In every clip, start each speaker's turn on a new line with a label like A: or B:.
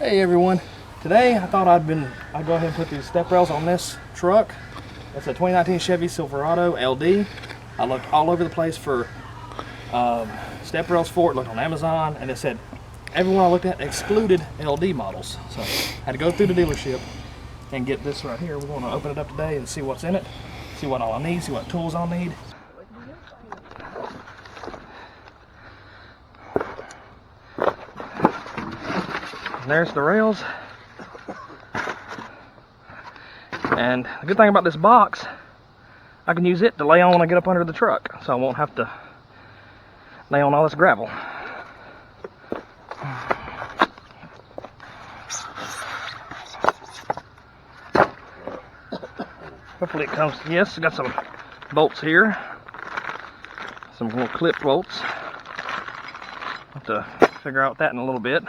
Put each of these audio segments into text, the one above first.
A: Hey everyone, today I thought I'd go ahead and put these step rails on this truck. It's a 2019 Chevy Silverado LD. I looked all over the place for step rails for it, looked on Amazon, and it said everyone I looked at excluded LD models. So I had to go through the dealership and get this right here. We're going to open it up today and see what's in it, see what all I need, see what tools I'll need. There's the rails, and the good thing about this box, I can use it to lay on when I get up under the truck, so I won't have to lay on all this gravel. Hopefully it comes, yes, I got some bolts here, some little clip bolts. I'll have to figure out that in a little bit.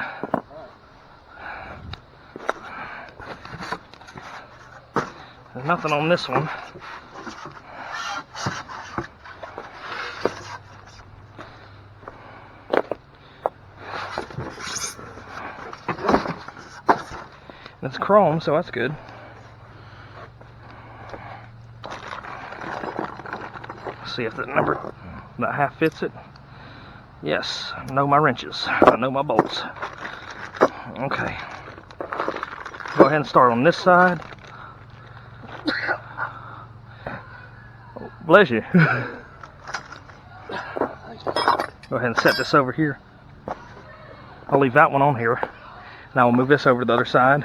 A: There's nothing on this one. It's chrome, so that's good. Let's see if the number, that half fits it. Yes, I know my wrenches. I know my bolts. Okay. Go ahead and start on this side. Bless you. Go ahead and set this over here. I'll leave that one on here. Now we'll move this over to the other side.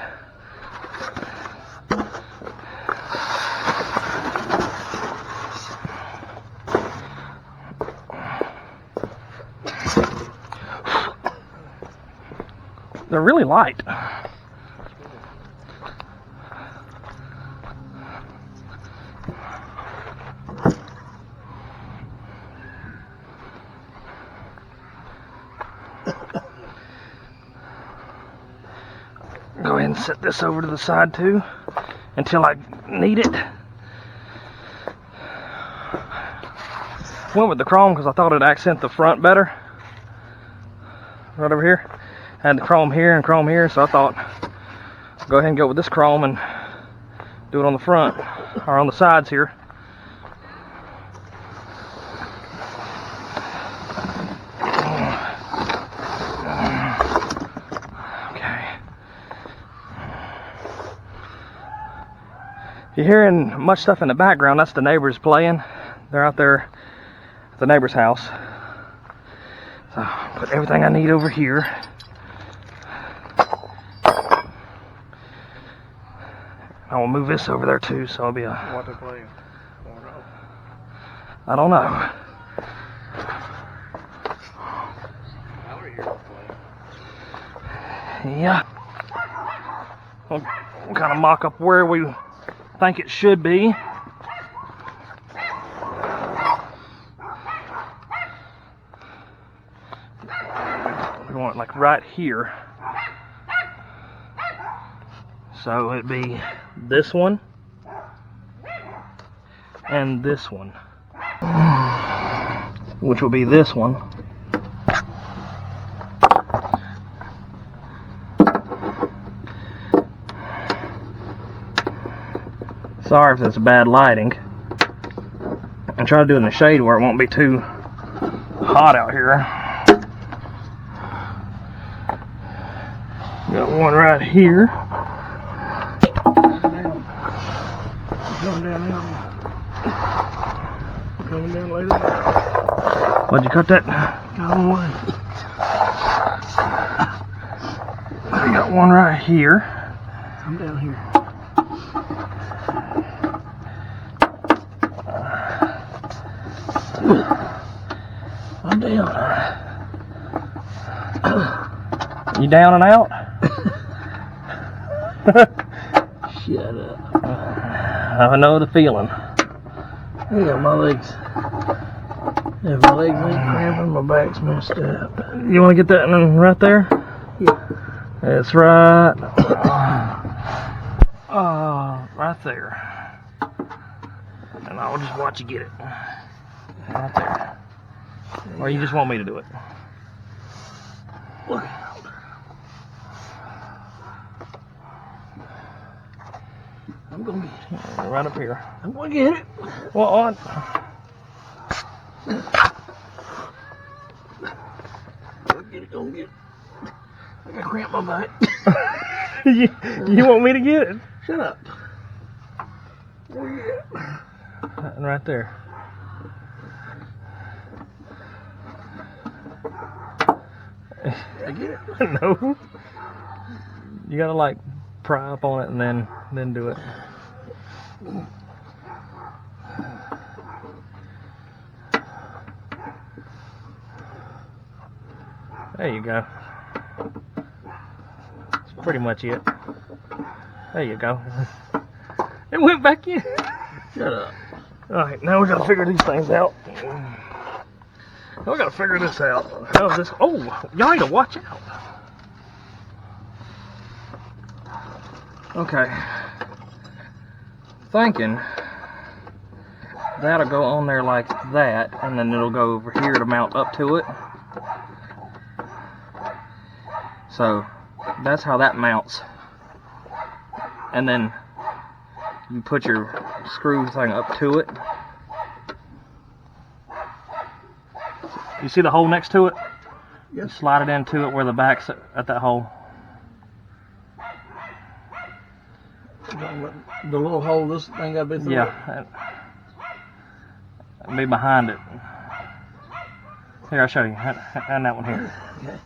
A: They're really light. Go ahead and set this over to the side too until I need it. Went with the chrome because I thought it'd accent the front better. Right over here. Had the chrome here and chrome here, so I thought go ahead and go with this chrome and do it on the front or on the sides here. You're hearing much stuff in the background. That's the neighbors playing. They're out there at the neighbor's house. So put everything I need over here. I will move this over there too, so I'll be a...
B: What they playing?
A: I don't know. Yeah. We'll kind of mock up where we think it should be. We want it like right here. So it'd be this one and this one, which will be this one. Sorry if it's bad lighting. And try to do it in the shade where it won't be too hot out here. Got one right here.
B: Coming down now. Coming down later.
A: Why'd you cut that?
B: Got one.
A: We got one right here.
B: I'm down here. I'm down.
A: You down and out?
B: Shut up.
A: I know the feeling.
B: Yeah, my legs. If my legs ain't cramping, my back's messed up.
A: You want to get that one right there?
B: Yeah.
A: That's right. Right there. And I'll just watch you get it. Right there. Or you just want me to do it?
B: Look out. I'm gonna get it.
A: Right up here.
B: I'm gonna get it.
A: Well, on.
B: Go get it. I got cramp my back.
A: you want me to get it?
B: Shut up.
A: And right there.
B: I get it.
A: No. You gotta like pry up on it and then do it. There you go. That's pretty much it. There you go. It went back in.
B: Shut up.
A: Alright, now we gotta figure these things out. Now we gotta figure this out. How's this? Oh, y'all need to watch out. Okay. Thinking that'll go on there like that, and then it'll go over here to mount up to it. So that's how that mounts. And then you put your screw thing up to it. You see the hole next to it?
B: Yes.
A: You slide it into it where the back's at that hole.
B: The little hole this thing got to be through.
A: Yeah. It'll be behind it. Here, I'll show you. And that one here.
B: Okay.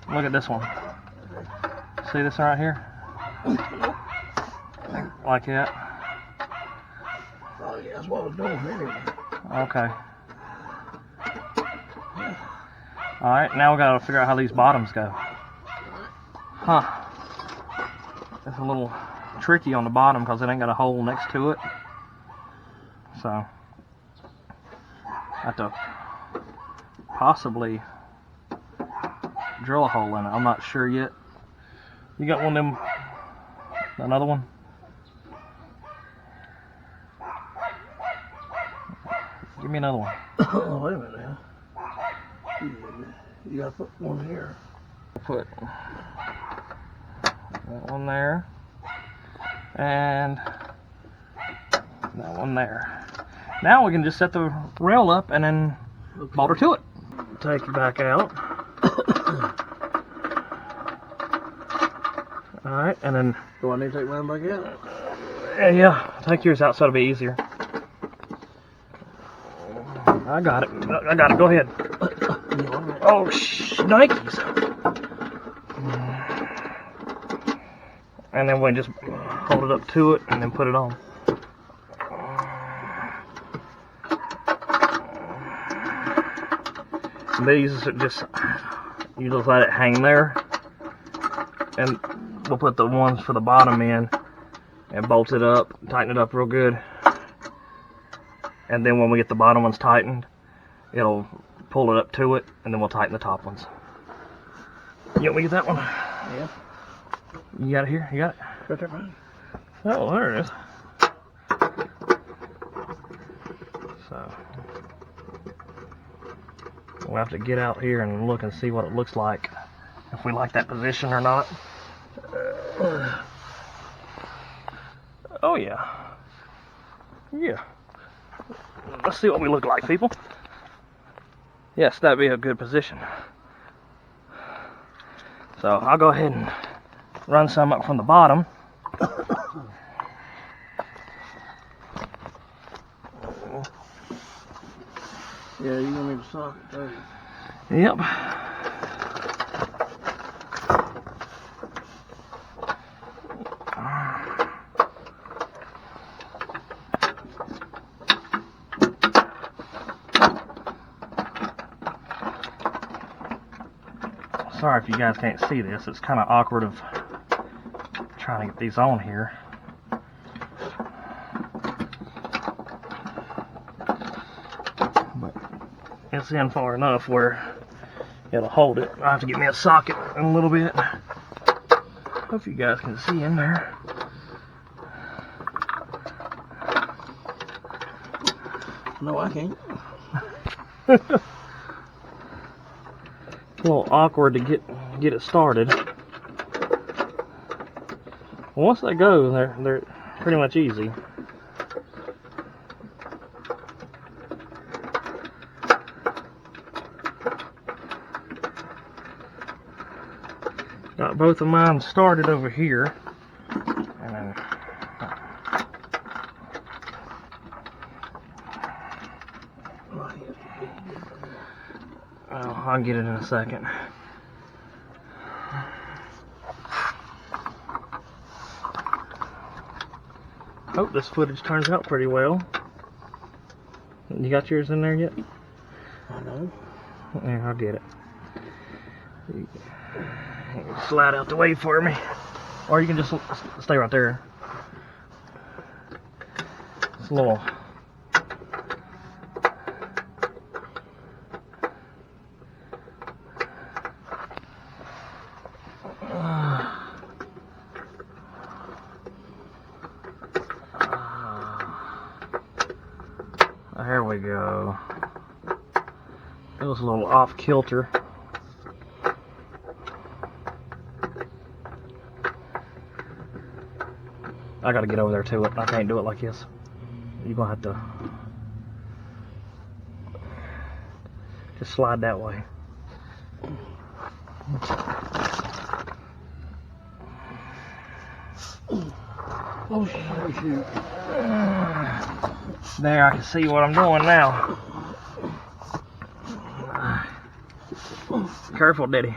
A: Look at this one. See this one right here? Like that.
B: Oh yeah, that's what I was doing anyway.
A: Okay. Alright, now we gotta figure out how these bottoms go. Huh. It's a little tricky on the bottom because it ain't got a hole next to it. So, I have to possibly drill a hole in it. I'm not sure yet. You got one of them, another one? Give me another one.
B: Oh, wait a minute now. You gotta put one here.
A: Put that one there. And that one there. Now we can just set the rail up and then bolt her to it. Take it back out. Alright, and then...
B: Do I need to take mine back out?
A: Yeah, take yours out so it'll be easier. I got it. I got it. Go ahead. Oh, shnikes. And then we just hold it up to it and then put it on. These are just, you just let it hang there. And we'll put the ones for the bottom in and bolt it up, tighten it up real good. And then when we get the bottom ones tightened, it'll pull it up to it, and then we'll tighten the top ones. You want me to get that one?
B: Yeah.
A: You got it here? You got it?
B: Right there, man.
A: Oh, there it is. So, we'll have to get out here and look and see what it looks like. If we like that position or not. Oh, yeah. Yeah. Let's see what we look like, people. Yes, that'd be a good position. So I'll go ahead and run some up from the bottom.
B: Yeah, you gonna need a socket too.
A: Yep. Sorry if you guys can't see this. It's kind of awkward of trying to get these on here. But it's in far enough where it'll hold it. I'll have to get me a socket in a little bit. Hope you guys can see in there.
B: No, I can't.
A: It's a little awkward to get it started. Once they go, pretty much easy. Got both of mine started over here. And then I'll get it in a second. Hope this footage turns out pretty well. You got yours in there yet?
B: I know.
A: There, I'll get it. You can slide out the way for me. Or you can just stay right there. It's a little... There we go. It was a little off kilter. I gotta get over there to it. I can't do it like this. You're gonna have to just slide that way.
B: Oh shoot.
A: There, I can see what I'm doing now. Careful, Diddy.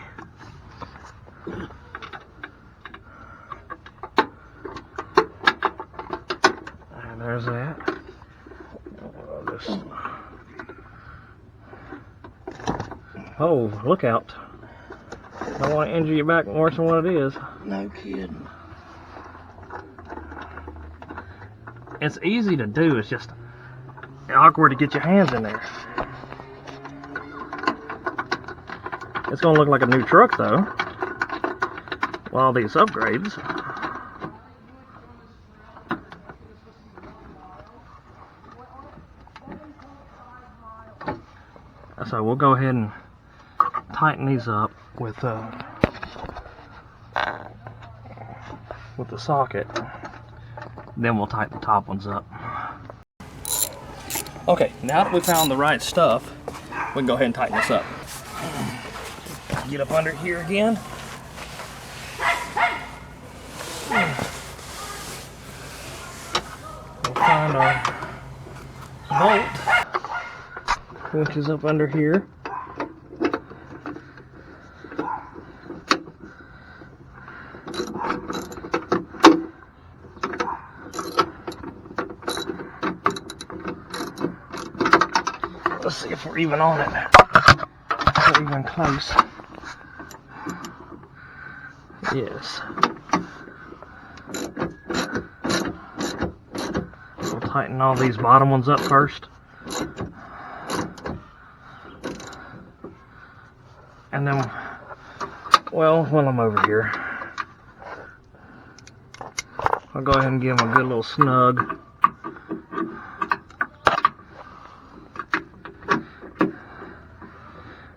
A: And there's that. Oh, look out. Don't want to injure your back worse than what it is.
B: No kidding.
A: It's easy to do, it's just awkward to get your hands in there. It's gonna look like a new truck though, with all these upgrades. So we'll go ahead and tighten these up with the socket. Then we'll tighten the top ones up. Okay, now that we found the right stuff, we can go ahead and tighten this up. Get up under here again. We'll find our bolt, which is up under here. Let's see if we're even on it. If we're even close. Yes. We'll tighten all these bottom ones up first. And then, well, while I'm over here, I'll go ahead and give them a good little snug.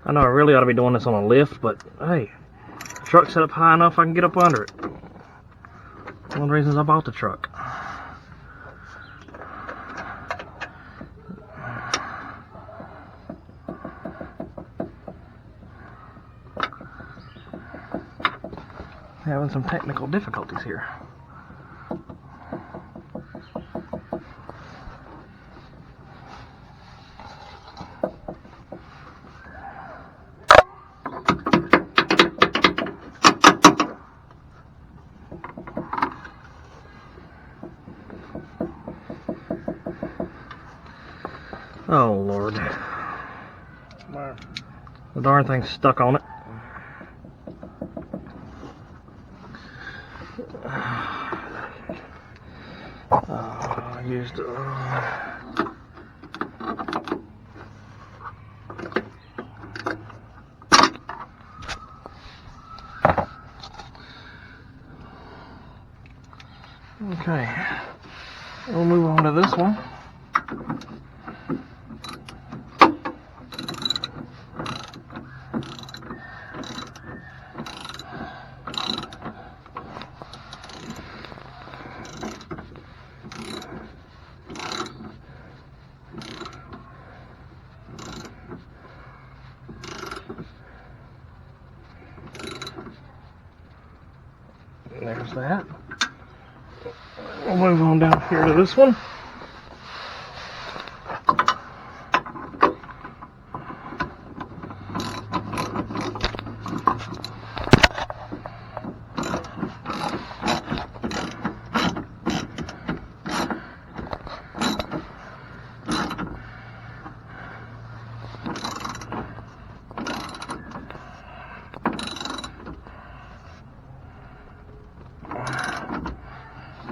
A: I know I really ought to be doing this on a lift, but hey, the truck's set up high enough I can get up under it. One of the reasons I bought the truck. Having some technical difficulties here. Oh Lord. The darn thing's stuck on it. I used okay. We'll move on to this one. There's that. We'll move on down here to this one.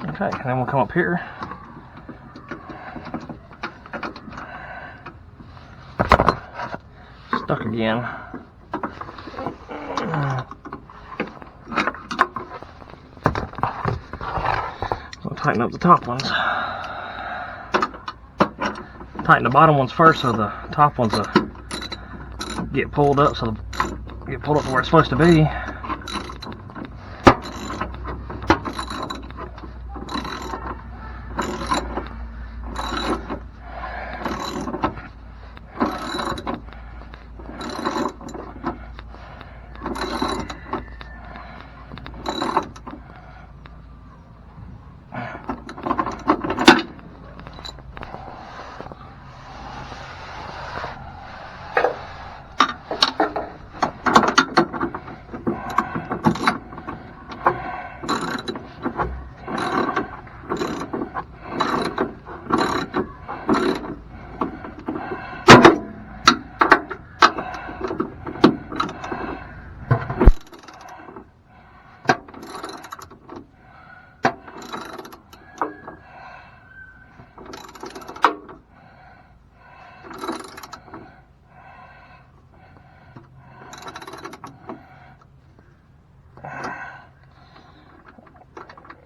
A: Okay, and then we'll come up here. Stuck again. We'll tighten up the top ones. Tighten the bottom ones first so the top ones will get pulled up, so they'll get pulled up to where it's supposed to be.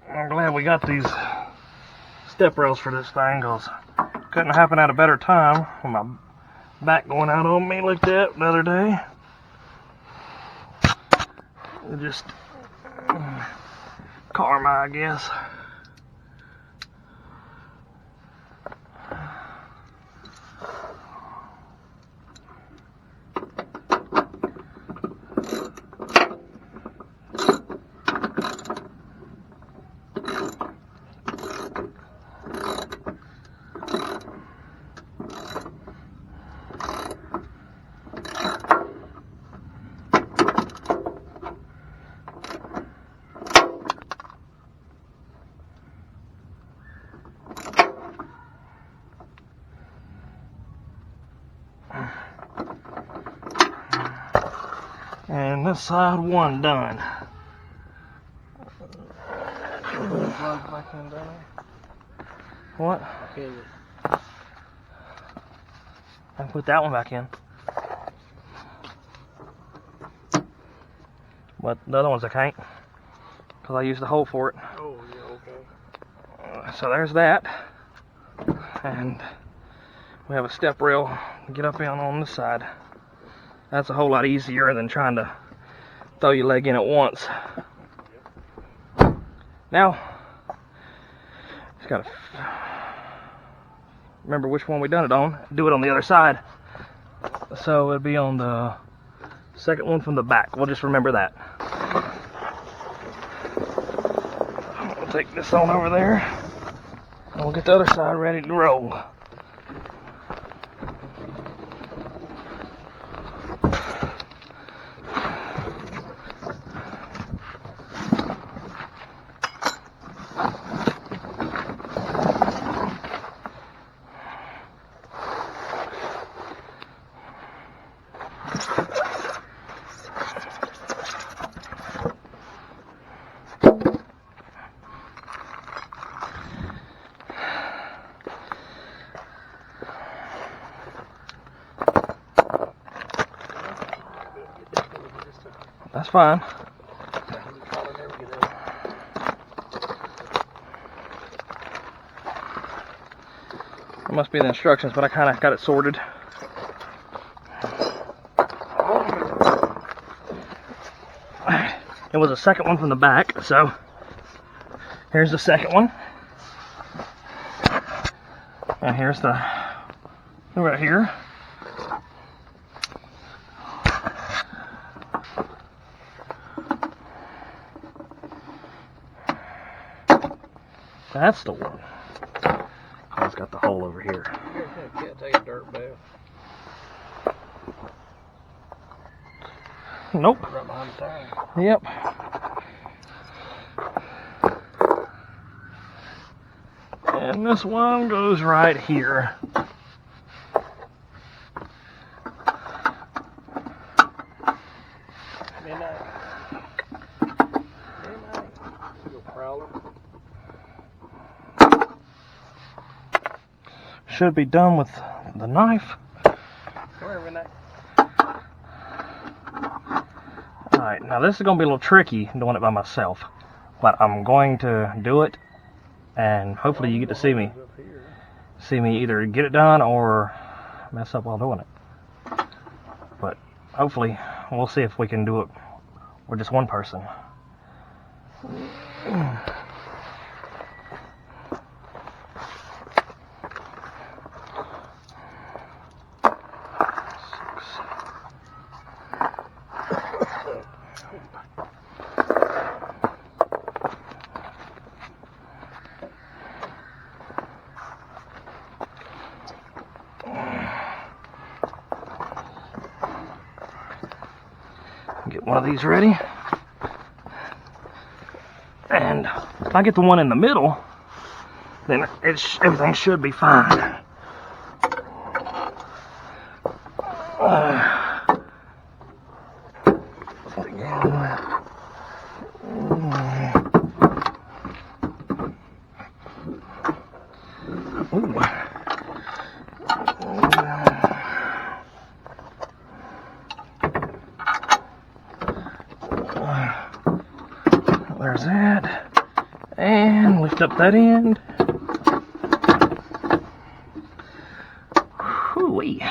A: I'm glad we got these step rails for this thing, because couldn't happen at a better time with my back going out on me like that the other day. Just karma, I guess. And this side one done. What? I can put that one back in. But the other ones I can't, because I used the hole for it.
B: Oh, yeah, okay.
A: So there's that. And we have a step rail to get up in on this side. That's a whole lot easier than trying to throw your leg in at once. Now, just gotta remember which one we done it on. Do it on the other side. So it'd be on the second one from the back. We'll just remember that. We'll take this on over there, and we'll get the other side ready to roll. That's fine. It must be the instructions, but I kind of got it sorted. It was a second one from the back, so here's the second one. And here's the right here. That's the one. Oh, it's got the hole over here.
B: Can't take a dirt bath.
A: Nope.
B: Right behind the tire.
A: Yep. And this one goes right here.
B: Midnight. Go prowler.
A: Should be done with the knife.
B: Come here, Midnight.
A: Alright, now this is going to be a little tricky doing it by myself. But I'm going to do it, and hopefully you get to see me. See me either get it done or mess up while doing it. But hopefully we'll see if we can do it with just one person. Get one of these ready, and if I get the one in the middle, then everything should be fine. There's that, and lift up that end. Whoo-wee.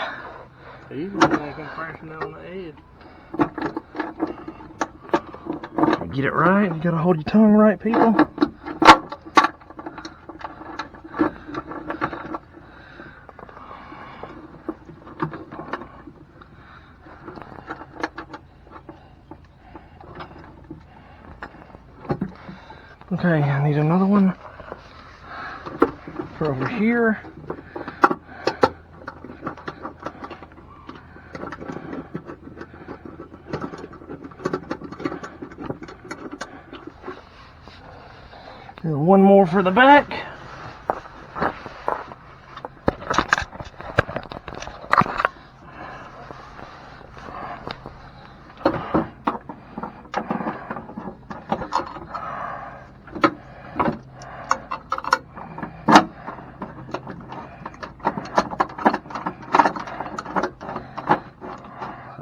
B: He's gonna make him crashing down the edge.
A: Get it right. You gotta hold your tongue right, people. Okay, I need another one for over here. And one more for the back.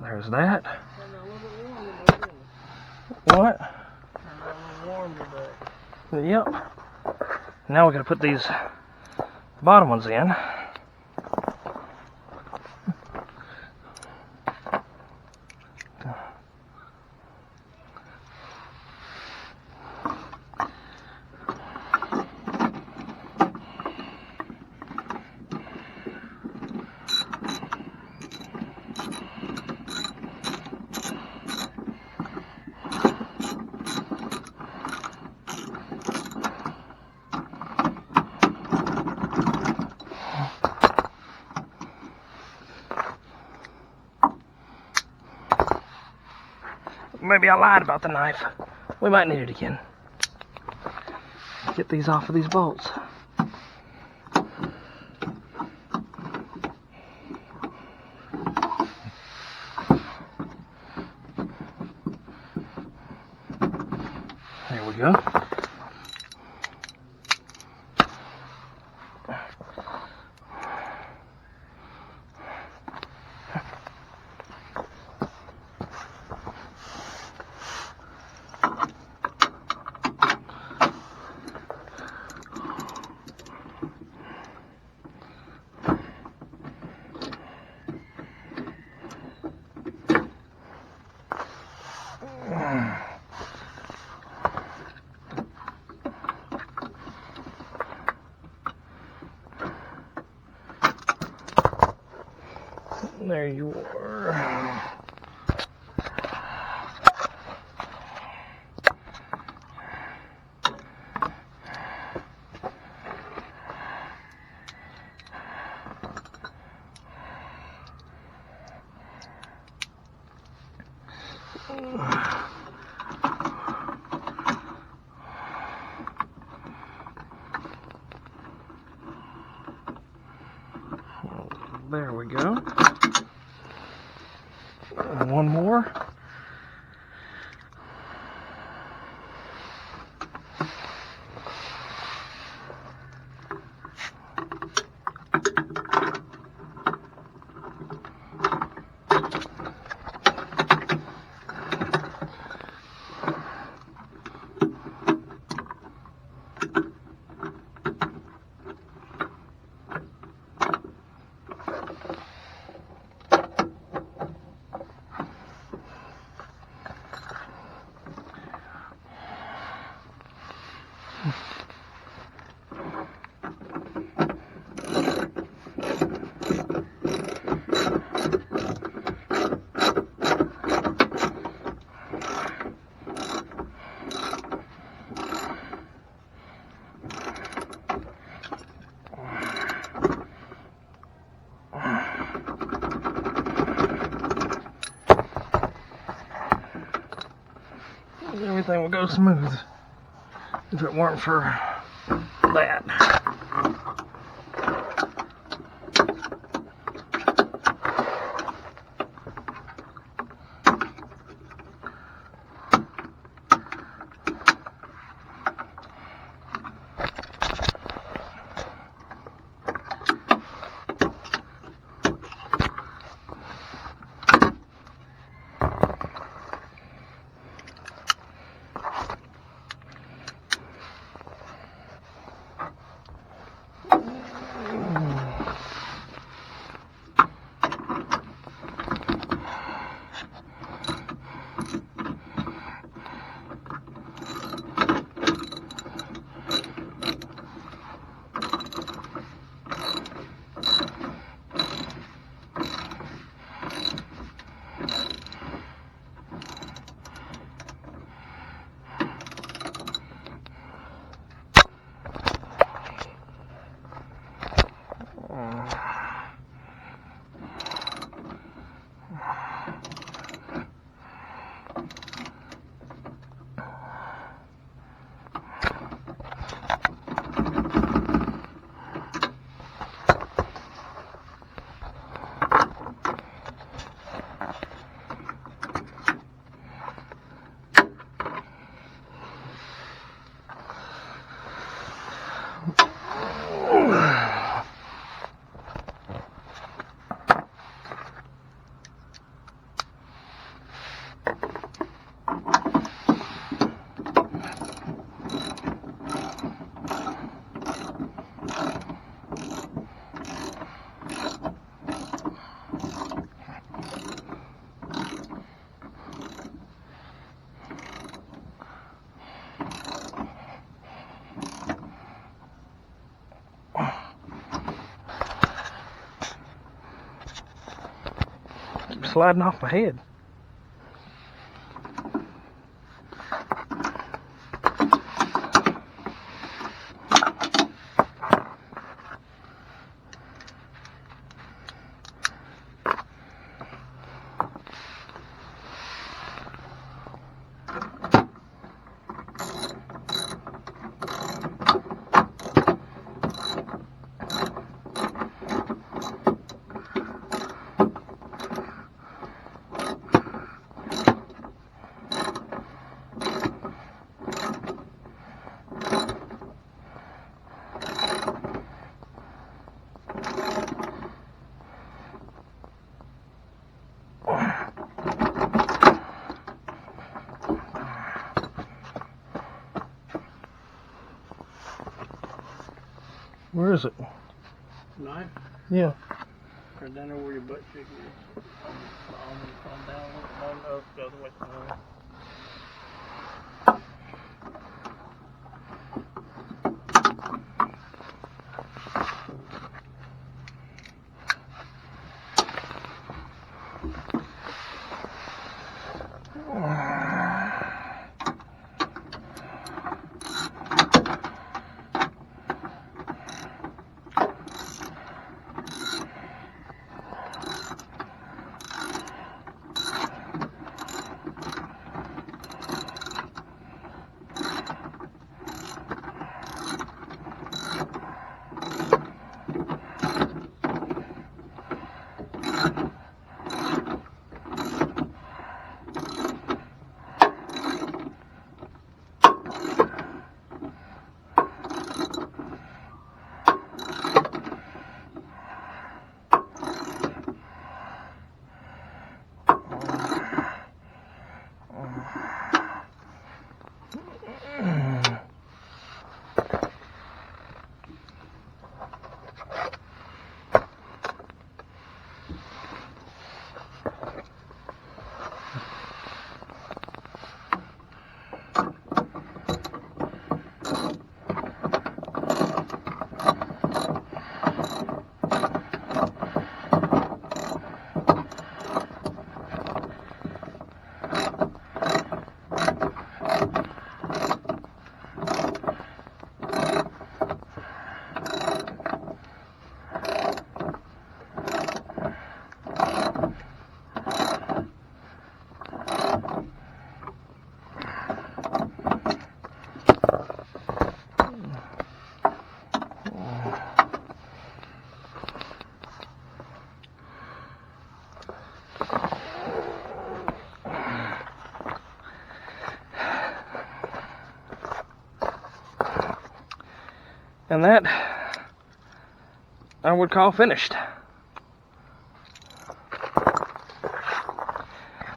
A: There's that. What? Yep. Now we gotta put these bottom ones in. Maybe I lied about the knife. We might need it again. Get these off of these bolts. There we go. There you are. There we go. And one more. Everything would go smooth if it weren't for that. Sliding off my head. Where is it?
B: Knife?
A: Yeah.
B: Right down there where your butt cheek is. On down, on up, the other way.
A: And that I would call finished. I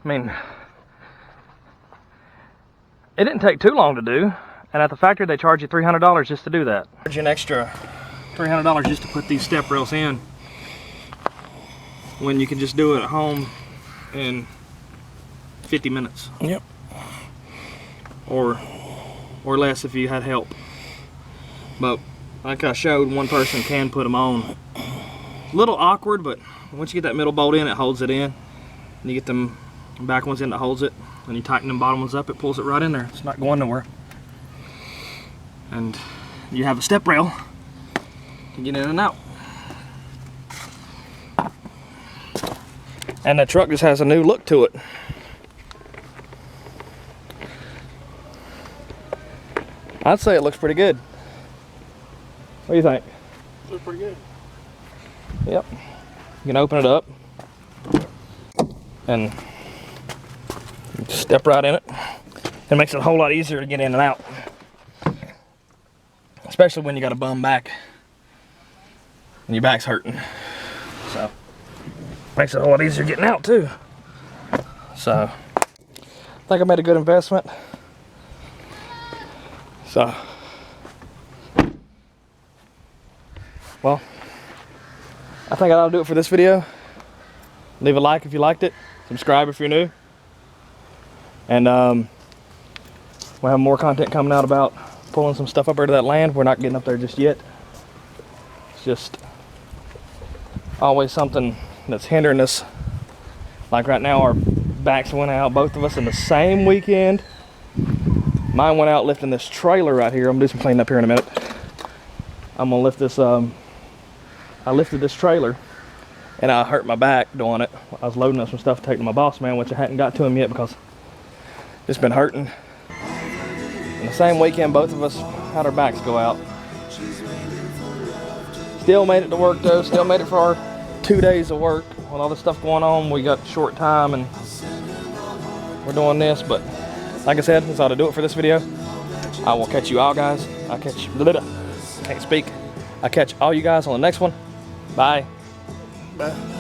A: mean, it didn't take too long to do, and at the factory they charge you $300 just to do that. Charge you an extra $300 just to put these step rails in, when you can just do it at home in 50 minutes.
B: Yep.
A: Or less if you had help. But like I showed, one person can put them on. A little awkward, but once you get that middle bolt in, it holds it in. And you get them back ones in that holds it, and you tighten them bottom ones up, it pulls it right in there. It's not going nowhere. And you have a step rail to get in and out. And the truck just has a new look to it. I'd say it looks pretty good. What do you think?
B: Looks pretty good.
A: Yep. You can open it up and step right in it. It makes it a whole lot easier to get in and out, especially when you got a bum back and your back's hurting. So makes it a whole lot easier getting out too. So I think I made a good investment. So, well, I think that'll do it for this video. Leave a like if you liked it. Subscribe if you're new. And we'll have more content coming out about pulling some stuff up out of that land. We're not getting up there just yet. It's just always something that's hindering us. Like right now, our backs went out, both of us, in the same weekend. Mine went out lifting this trailer right here. I'm gonna do some cleaning up here in a minute. I'm gonna lift this, I lifted this trailer and I hurt my back doing it. I was loading up some stuff to take to my boss man, which I hadn't got to him yet because it's been hurting. In the same weekend, both of us had our backs go out. Still made it to work though, still made it for our 2 days of work. With all this stuff going on, we got short time and we're doing this, but like I said, that's all to do it for this video. I will catch you all guys. Can't speak. I'll catch all you guys on the next one. Bye.
B: Bye.